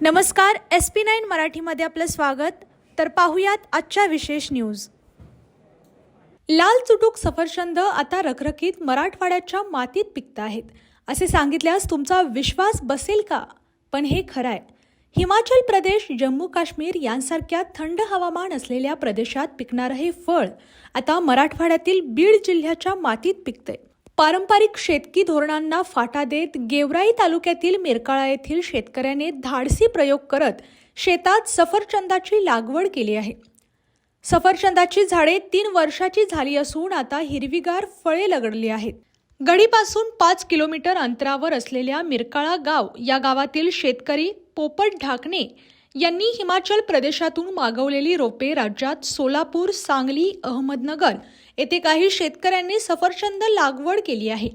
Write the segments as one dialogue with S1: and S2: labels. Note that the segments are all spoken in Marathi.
S1: नमस्कार, SP9 मराठीमध्ये आपलं स्वागत. तर पाहूयात आजच्या विशेष न्यूज. लाल चुटूक सफरचंद आता रखरखीत मराठवाड्याच्या मातीत पिकत आहेत असे सांगितल्यास तुमचा विश्वास बसेल का? पण हे खरं आहे. हिमाचल प्रदेश, जम्मू काश्मीर यांसारख्या थंड हवामान असलेल्या प्रदेशात पिकणारं हे फळ आता मराठवाड्यातील बीड जिल्ह्याच्या मातीत पिकतंय. पारंपरिक शेतकी धोरणांना फाटा देत गेवराई तालुक्यातील मिरकाळा येथील शेतकऱ्याने धाडसी प्रयोग करत शेतात सफरचंदाची लागवड केली आहे. सफरचंदाची झाडे 3 वर्षाची झाली असून आता हिरवीगार फळे लगडली आहेत. गडीपासून 5 किलोमीटर अंतरावर असलेल्या मिरकाळा गाव या गावातील शेतकरी पोपट ढाकणे यांनी हिमाचल प्रदेशातून मागवलेली रोपे राज्यात सोलापूर, सांगली, अहमदनगर येथे काही शेतकऱ्यांनी सफरचंद लागवड केली आहे.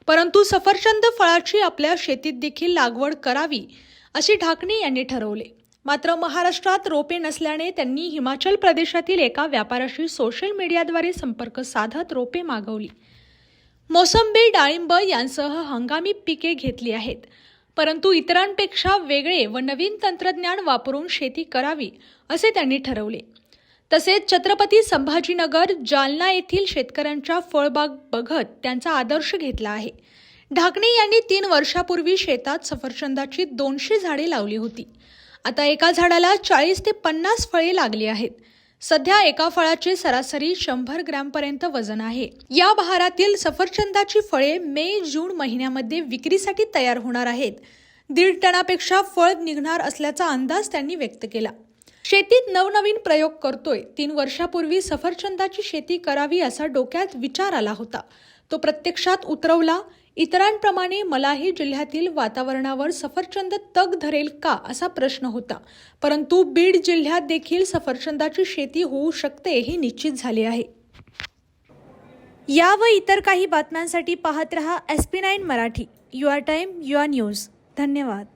S1: परंतु सफरचंद फळाची आपल्या शेतीत देखील लागवड करावी असे ढाकणे यांनी ठरवले. मात्र महाराष्ट्रात रोपे नसल्याने त्यांनी हिमाचल प्रदेशातील एका व्यापाऱ्याशी सोशल मीडियाद्वारे संपर्क साधत रोपे मागवली. मोसंबी, डाळिंब यांसह हंगामी पिके घेतली आहेत. परंतु इतरांपेक्षा वेगळे व नवीन तंत्रज्ञान वापरून शेती करावी असे त्यांनी ठरवले. तसेच छत्रपती संभाजीनगर, जालना येथील शेतकऱ्यांच्या फळबाग बघत त्यांचा आदर्श घेतला आहे. ढाकणे यांनी 3 वर्षापूर्वी शेतात सफरचंदाची 200 झाडे लावली होती. आता एका झाडाला 40 ते 50 फळे लागली आहेत. सध्या एका फळाचे सरासरी 100 ग्रॅमपर्यंत वजन आहे. या बहारातील सफरचंदाची फळे मे-जून महिन्यामध्ये विक्रीसाठी तयार होणार आहेत. 1.5 टनापेक्षा फळ निघणार असल्याचा अंदाज त्यांनी व्यक्त केला. शेतीत नवनवीन प्रयोग करतोय. 3 वर्षापूर्वी सफरचंदाची शेती करावी असा डोक्यात विचार आला होता. तो प्रत्यक्षात उतरवला. इतरांप्रमाणे मलाही जिल्ह्यातील वातावरणावर सफरचंद तग धरेल का असा प्रश्न होता. परंतु बीड जिल्ह्यात देखील सफरचंदाची शेती होऊ शकते हे निश्चित झाले आहे. या व इतर काही बातम्यांसाठी पाहत रहा SP9 Marathi. Your time, your news. धन्यवाद.